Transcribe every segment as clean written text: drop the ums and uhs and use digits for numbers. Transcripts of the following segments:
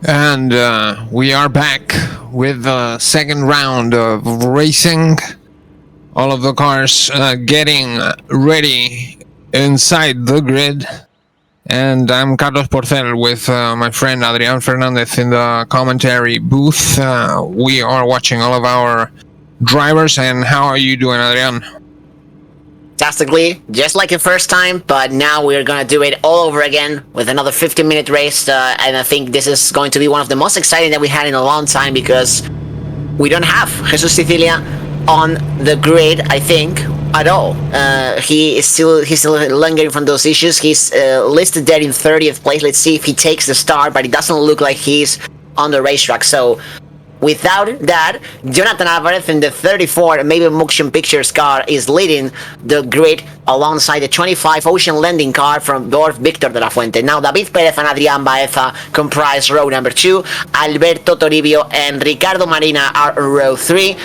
And we are back with the second round of racing. All of the cars getting ready inside the grid. And I'm Carlos Porcel with my friend Adrián Fernández in the commentary booth. We are watching all of our drivers. And how are you doing, Adrián? Fantastically, just like the first time, but now we're gonna do it all over again with another 15-minute race, and I think this is going to be one of the most exciting that we had in a long time because we don't have Jesus Sicilia on the grid, I think, at all. He's still lingering from those issues. He's listed there in 30th place. Let's see if he takes the start, but it doesn't look like he's on the racetrack. So without that, Jonathan Alvarez in the 34 maybe motion pictures car is leading the grid alongside the 25 Ocean Landing car from Dorf Victor de la Fuente. Now David Perez and Adrián Baeza comprise row number 2. Alberto Toribio and Ricardo Marina are row 3.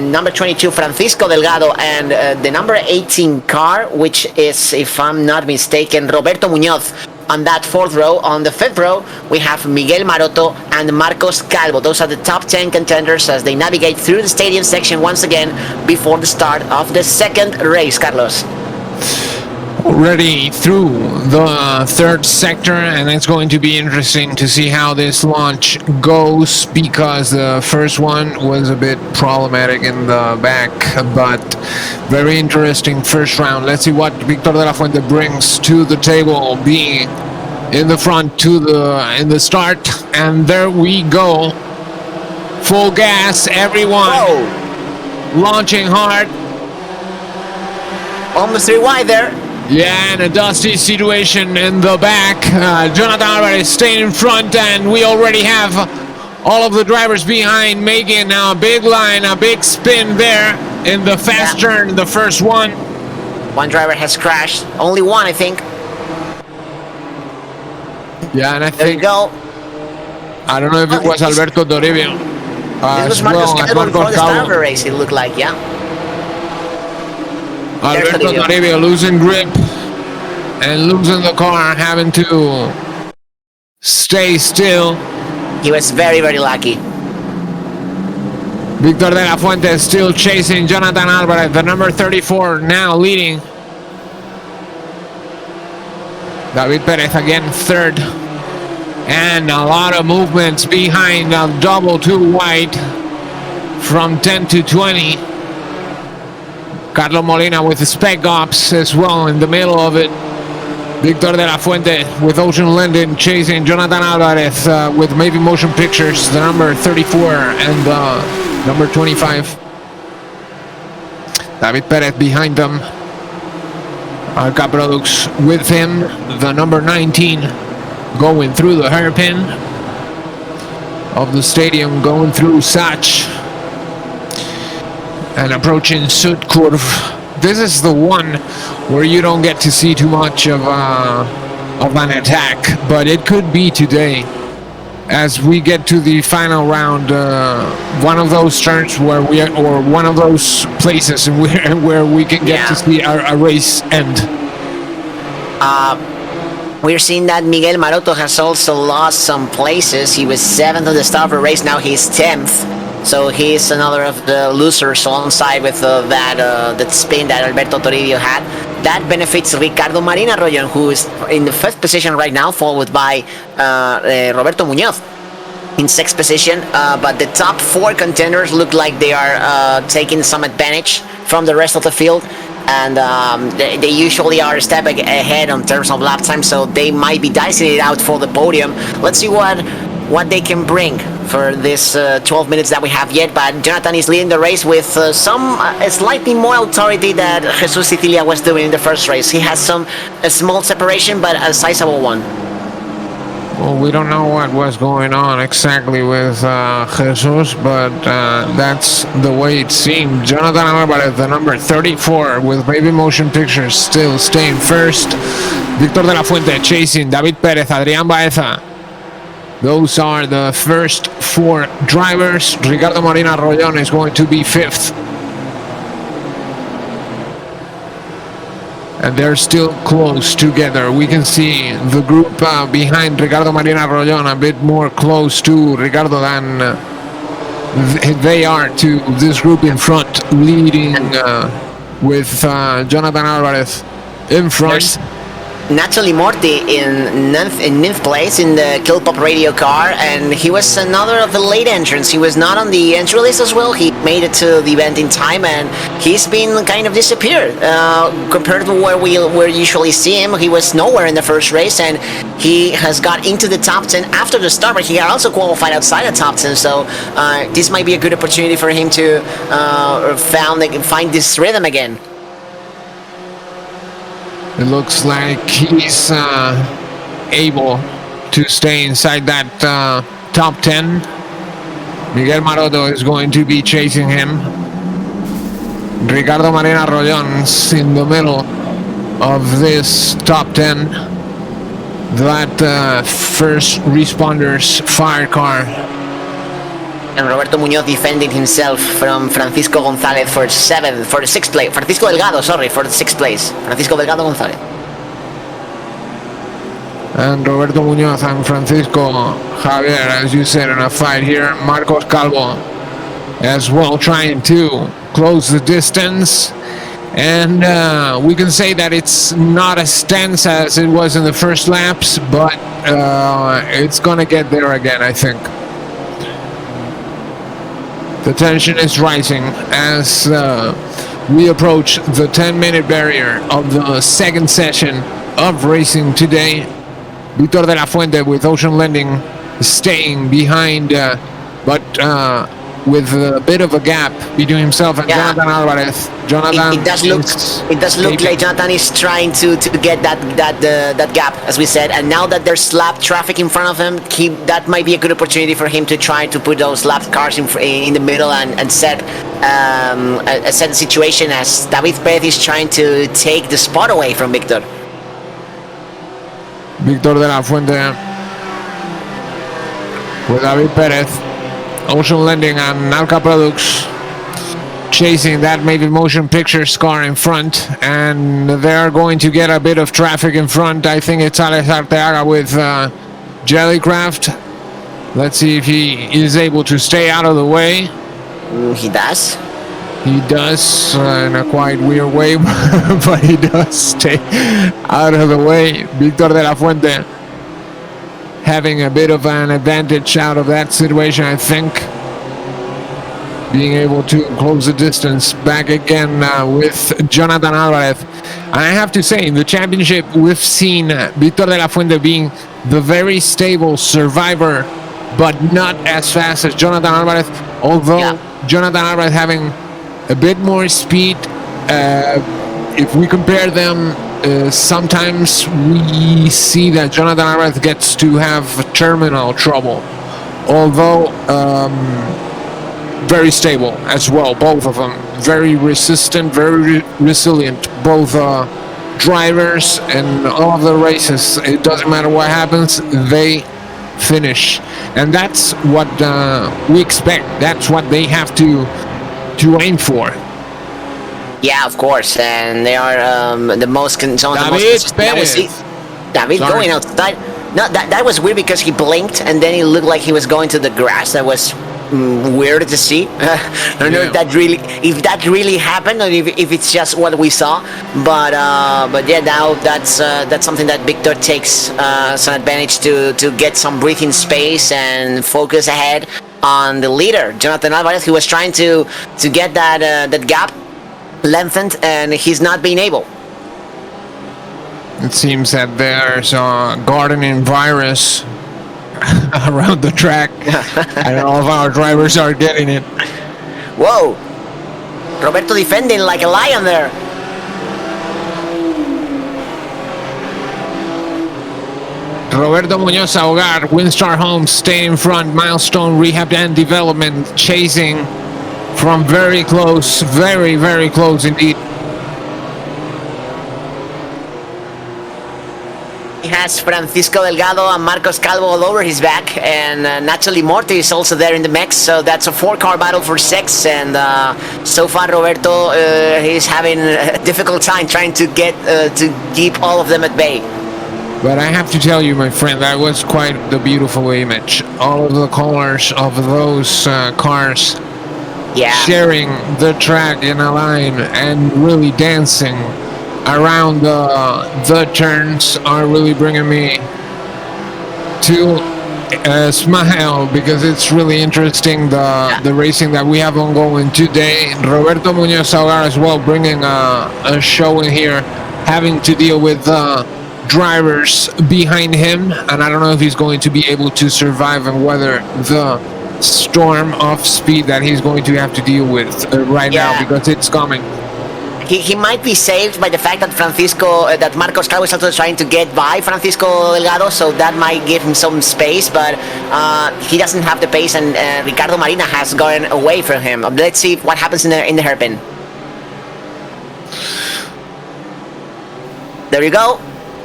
Number 22 Francisco Delgado and the number 18 car, which is, if I'm not mistaken, Roberto Muñoz. On that fourth row. On the fifth row, we have Miguel Maroto and Marcos Calvo. Those are the top 10 contenders as they navigate through the stadium section once again before the start of the second race, Carlos. Already through the third sector, and it's going to be interesting to see how this launch goes because the first one was a bit problematic in the back, but very interesting first round. Let's see what Victor de la Fuente brings to the table, being in the front in the start, and there we go. Full gas, everyone. Whoa. Launching hard. Almost 3 wide there. Yeah, and a dusty situation in the back. Jonathan Alvarez staying in front, and we already have all of the drivers behind, making a big line, a big spin there in the fast turn, the first one. One driver has crashed. Only one, I think. Yeah, and I There you think... go. I don't know if it was Alberto Toribio. This was Marcos Calvo before the start of the race, it looked like, yeah. Alberto Toribio losing grip and losing the car, having to stay still. He was very, very lucky. Victor de la Fuente still chasing Jonathan Alvarez, the number 34, now leading. David Perez again third. And a lot of movements behind a double 2 wide from 10 to 20. Carlos Molina with the spec ops as well in the middle of it. Victor de la Fuente with Ocean Landing chasing Jonathan Alvarez with maybe motion pictures, the number 34 and the number 25. David Perez behind them. Arca Products with him, the number 19 going through the hairpin of the stadium, going through Sach. And approaching Sud Curve. This is the one where you don't get to see too much of an attack, but it could be today as we get to the final round. One of those turns where or one of those places where we can get to see a race end. We're seeing that Miguel Maroto has also lost some places. He was 7th on the start of the race, now he's 10th. So he's another of the losers alongside with that spin that Alberto Toribio had. That benefits Ricardo Marina Royon, who is in the 5th position right now, followed by Roberto Muñoz in 6th position. But the top 4 contenders look like they are taking some advantage from the rest of the field. And they usually are a step ahead in terms of lap time, so they might be dicing it out for the podium. Let's see what they can bring for this 12 minutes that we have yet, but Jonathan is leading the race with some slightly more authority that Jesus Sicilia was doing in the first race. He has a small separation, but a sizable one. Well, we don't know what was going on exactly with Jesus, but that's the way it seemed. Jonathan Alvarez, the number 34, with baby motion pictures, still staying first. Victor de la Fuente chasing David Perez, Adrián Baeza. Those are the first 4 drivers. Ricardo Marina Royon is going to be 5th. and they're still close together. We can see the group behind Ricardo Marin Arroyon a bit more close to Ricardo than they are to this group in front, leading with Jonathan Alvarez in front. There's Natalie Morty in ninth place in the Kill Pop radio car, and he was another of the late entrants. He was not on the entry list as well. He made it to the event in time, and he's been kind of disappeared compared to where we usually see him. He was nowhere in the first race, and he has got into the top 10 after the start, but he had also qualified outside the top 10. So this might be a good opportunity for him to find this rhythm again. It looks like he's able to stay inside that top 10. Miguel Maroto is going to be chasing him. Ricardo Marin Arroyon's in the middle of this top 10. That first responders fire car. And Roberto Muñoz defending himself from Francisco González for the sixth place. Francisco Delgado, sorry, for the sixth place. Francisco Delgado González. And Roberto Muñoz and Francisco Javier, as you said, in a fight here. Marcos Calvo as well, trying to close the distance. And we can say that it's not as tense as it was in the first laps, but it's gonna get there again, I think. The tension is rising as we approach the 10-minute barrier of the second session of racing today. Victor de la Fuente with Ocean Lending staying behind, but with a bit of a gap between himself and Jonathan Alvarez. Jonathan, it does look like Jonathan is trying to get that gap, as we said, and now that there's lap traffic in front of him, that might be a good opportunity for him to try to put those lap cars in the middle and set a set situation as David Perez is trying to take the spot away from Victor. Victor de la Fuente with David Perez, Ocean Lending and Alca Products chasing that Mavic Motion Pictures car in front, and they're going to get a bit of traffic in front. I think it's Alex Arteaga with Jellycraft. Let's see if he is able to stay out of the way. He does. He does in a quite weird way, but he does stay out of the way. Victor de la Fuente having a bit of an advantage out of that situation, I think. Being able to close the distance back again with Jonathan Alvarez. I have to say, in the championship, we've seen Victor de la Fuente being the very stable survivor, but not as fast as Jonathan Alvarez, although Jonathan Alvarez having a bit more speed. If we compare them, sometimes we see that Jonathan Alvarez gets to have terminal trouble, although very stable as well, both of them. Very resistant, very resilient, both drivers, and all of the races, it doesn't matter what happens, they finish. And that's what we expect. That's what they have to aim for. Yeah, of course, and they are the most. David going outside. No, that was weird because he blinked and then it looked like he was going to the grass. That was weird to see. I don't know if that really happened or if it's just what we saw. But yeah, now that's something that Victor takes some advantage to get some breathing space and focus ahead on the leader, Jonathan Alvarez, who was trying to get that gap lengthened, and he's not being able. It seems that there's a gardening virus around the track, and all of our drivers are getting it. Whoa! Roberto defending like a lion there. Roberto Muñoz Ahogar, Windstar Homes, stay in front. Milestone Rehab and Development chasing from very close, very, very close indeed. He has Francisco Delgado and Marcos Calvo all over his back, and naturally Morty is also there in the mix. So that's a 4-car battle for 6, and so far Roberto he's having a difficult time trying to get to keep all of them at bay. But I have to tell you, my friend, that was quite the beautiful image. All of the colors of those cars sharing the track in a line and really dancing around the turns are really bringing me to smile, because it's really interesting the racing that we have ongoing today. Roberto Muñoz Salgar as well, bringing a show in here, having to deal with drivers behind him, and I don't know if he's going to be able to survive and weather the storm of speed that he's going to have to deal with right now, because it's coming. He might be saved by the fact that that Marcos Calvo is also trying to get by Francisco Delgado, so that might give him some space, but he doesn't have the pace, and Ricardo Marina has gone away from him. Let's see what happens in the hairpin. There you go.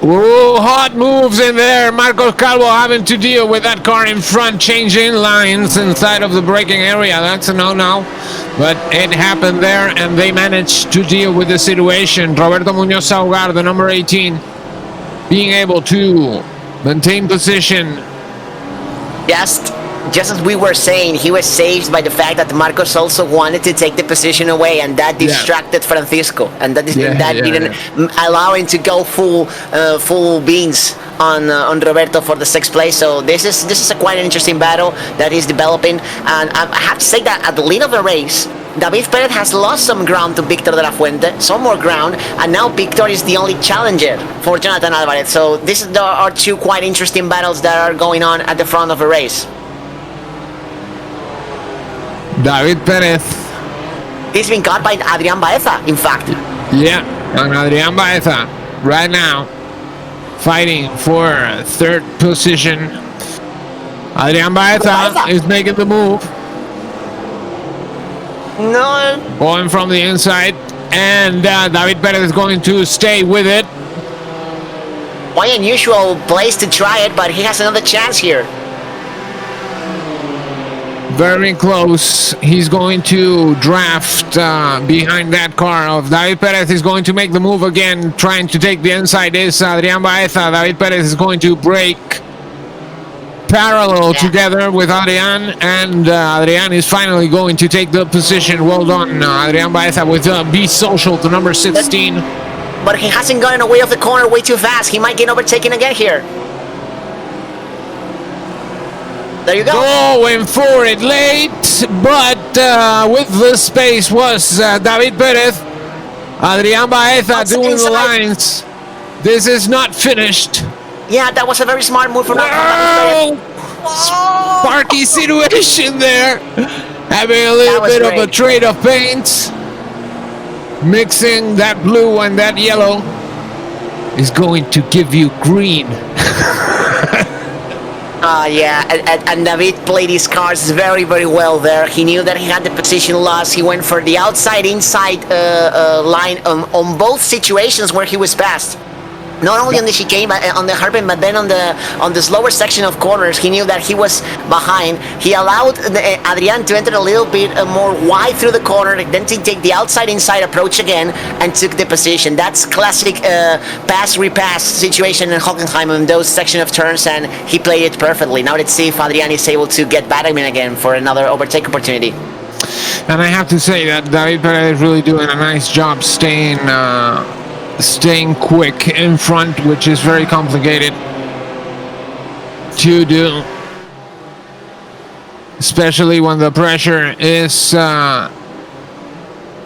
Ooh, hot moves in there. Marcos Calvo having to deal with that car in front, changing lines inside of the braking area. That's a no-no. But it happened there, and they managed to deal with the situation. Roberto Muñoz Salgar, the number 18, being able to maintain position. Just as we were saying, he was saved by the fact that Marcos also wanted to take the position away, and that distracted Francisco, and that didn't allow him to go full beans on Roberto for the 6th place. So this is a quite an interesting battle that is developing, and I have to say that at the lead of the race, David Perez has lost some ground to Victor de la Fuente, some more ground, and now Victor is the only challenger for Jonathan Alvarez. So there are two quite interesting battles that are going on at the front of the race. David Perez. He's been caught by Adrian Baeza, in fact. Yeah, and Adrian Baeza right now fighting for 3rd position. Adrian Baeza is making the move. No. Going from the inside, and David Perez is going to stay with it. Quite unusual place to try it, but he has another chance here. Very close. He's going to draft behind that car of David Perez. Is going to make the move again, trying to take the inside. Is Adrian Baeza. David Perez is going to break parallel together with Adrian, and Adrian is finally going to take the position. Well done, Adrian Baeza, with Be Social, the number 16. But he hasn't gotten away of the corner way too fast. He might get overtaken again here. There you go. Going for it late, but with the space was David Perez. Adrian Baeza doing the lines. This is not finished. Yeah, that was a very smart move from Perez. Sparky situation there. Having a little bit of a trade of paints. Mixing that blue and that yellow is going to give you green. And David played his cards very, very well there. He knew that he had the position loss. He went for the outside-inside line on both situations where he was passed. Not only on the chicane, but on the hairpin, but then on the slower section of corners, he knew that he was behind. He allowed Adrian to enter a little bit more wide through the corner, then to take the outside-inside approach again, and took the position. That's classic pass-repass situation in Hockenheim in those section of turns, and he played it perfectly. Now let's see if Adrian is able to get back him in again for another overtake opportunity. And I have to say that David Perez is really doing a nice job staying quick in front, which is very complicated to do, especially when the pressure is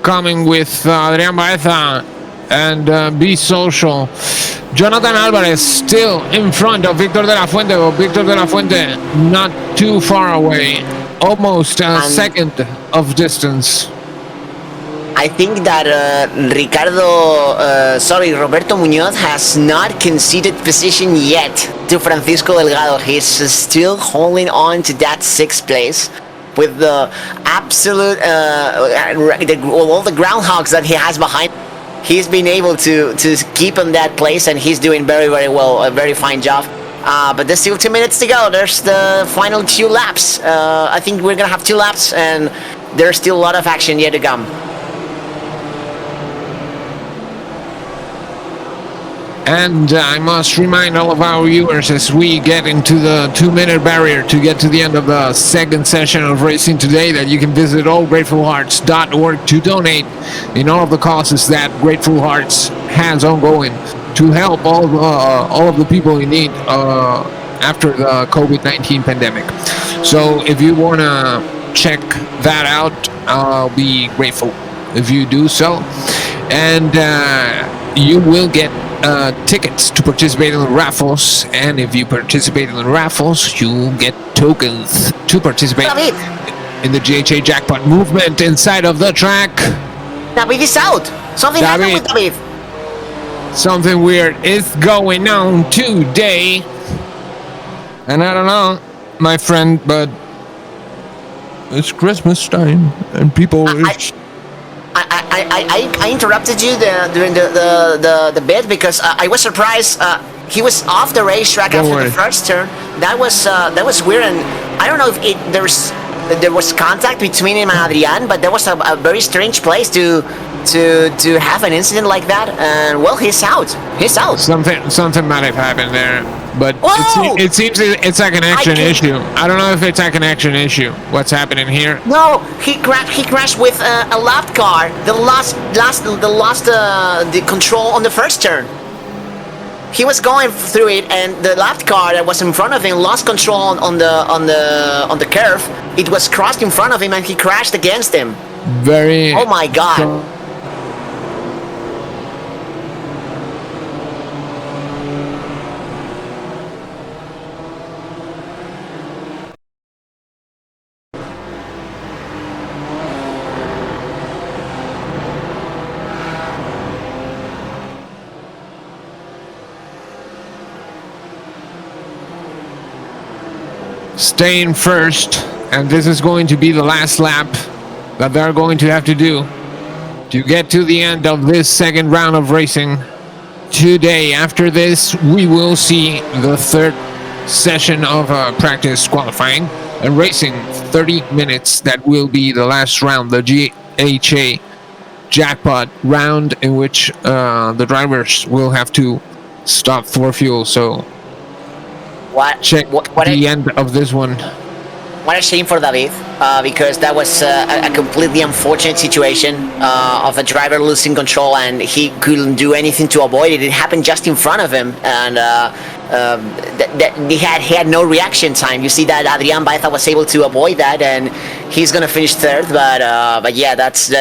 coming with Adrian Baeza and Be Social. Jonathan Alvarez still in front of Victor de la Fuente, but Victor de la Fuente not too far away, almost a second of distance. I think that Roberto Muñoz has not conceded position yet to Francisco Delgado. He's still holding on to that 6th place with the absolute all the groundhogs that he has behind. he's been able to keep in that place, and he's doing very very well, a very fine job. But there's still 2 minutes to go. There's the final 2 laps. I think we're gonna have 2 laps, and there's still a lot of action yet to come. And I must remind all of our viewers as we get into the 2-minute barrier to get to the end of the second session of racing today that you can visit allgratefulhearts.org to donate in all of the causes that Grateful Hearts has ongoing to help all of the people in need after the COVID-19 pandemic. So if you want to check that out, I'll be grateful if you do so. And you will get tickets to participate in the raffles, and if you participate in the raffles, you'll get tokens to participate in the GHA jackpot movement inside of the track. David is out. Something happened with David. Something weird is going on today, and I don't know, my friend, but it's Christmas time, and people. I interrupted you during the bit because I was surprised. He was off the racetrack after the first turn. That was weird, and I don't know if there was contact between him and Adrian, but there was a very strange place to have an incident like that. And well, he's out. Something might have happened there, but it seems it's a connection issue. I don't know if it's a connection issue. What's happening here? No, he crashed with a lap car. Lost the control on the first turn. He was going through it, and the lap car that was in front of him lost control on the curve. It was crossed in front of him, and he crashed against him. Oh my God. Staying first, and this is going to be the last lap that they're going to have to do to get to the end of this second round of racing today. After this, we will see the third session of practice qualifying and racing 30 minutes. That will be the last round, the GHA jackpot round, in which the drivers will have to stop for fuel. So check the end of this one. What a shame for David, because that was a completely unfortunate situation of a driver losing control, and he couldn't do anything to avoid it. It happened just in front of him, and he had no reaction time. You see that Adrian Baeza was able to avoid that, and he's gonna finish third. But yeah, that's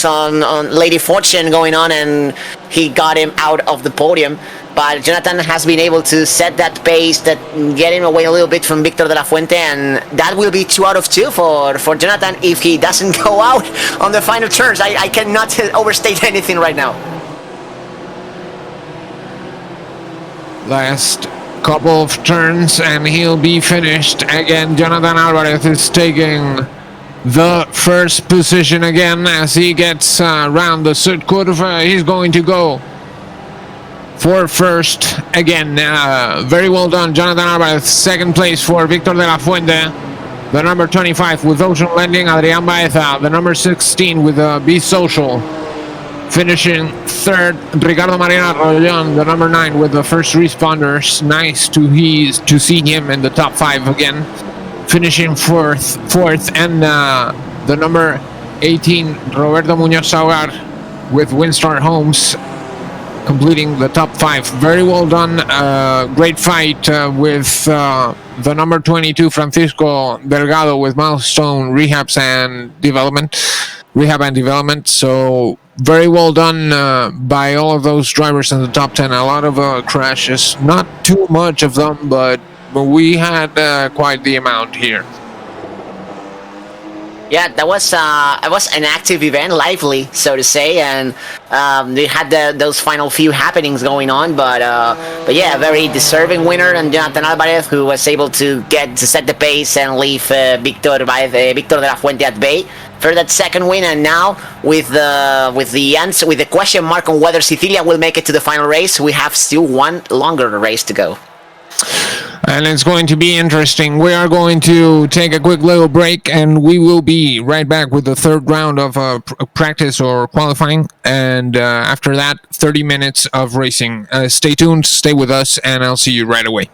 on Lady Fortune going on, and he got him out of the podium. But Jonathan has been able to set that pace, that get him away a little bit from Victor de la Fuente, and that will be 2 out of 2 for Jonathan if he doesn't go out on the final turns. I cannot overstate anything right now. Last couple of turns and he'll be finished. Again, Jonathan Alvarez is taking the first position again as he gets around the circuit. He's going to go for first again. Very well done, Jonathan Alvarez. Second place for Victor de la Fuente. The number 25 with Ocean Landing, Adrian Baeza. The number 16 with Be Social. Finishing third, Ricardo Marina Rollon, the number 9 with the first responders. Nice to see him in the top 5 again. Finishing fourth, and the number 18, Roberto Muñoz Saugar with Windstar Homes, completing the top 5. Very well done. Great fight with the number 22, Francisco Delgado, with Milestone Rehab and Development. So very well done by all of those drivers in the top 10. A lot of crashes, not too much of them, but we had quite the amount here. Yeah, that was an active event, lively, so to say, and they had those final few happenings going on. But yeah, a very deserving winner, and Jonathan Alvarez, who was able to get to set the pace and leave Victor de la Fuente at bay for that second win. And now with the question mark on whether Sicilia will make it to the final race, we have still one longer race to go. And it's going to be interesting. We are going to take a quick little break, and we will be right back with the third round of practice or qualifying. And after that, 30 minutes of racing. Stay tuned, stay with us, and I'll see you right away.